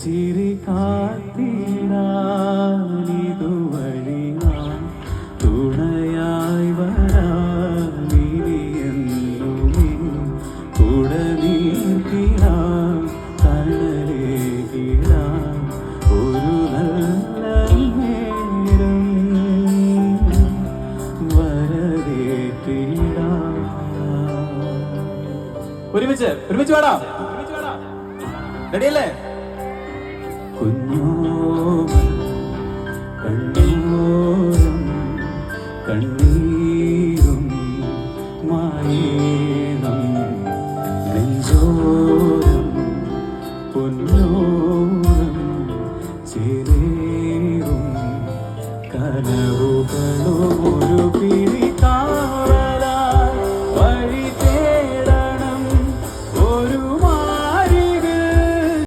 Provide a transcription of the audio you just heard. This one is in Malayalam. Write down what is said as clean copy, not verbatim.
ചിരി കാത്തിടാനിതുവഴി നാം തുണയായി വരാനിയെന്നുമേ കുടനീർത്തിടാം തണലേകിടാം ഒരു നല്ല നേരം വരവേറ്റിടാം. ഒരുമിച്ച് വേടാ, റെഡിയല്ലേ? കുഞ്ഞോമൽ കണ്ണോരം കണ്ണീരും മായേണം നെഞ്ചോരം പൊന്നോരം ചേരേറും കനവുകളും ഒരു പിടി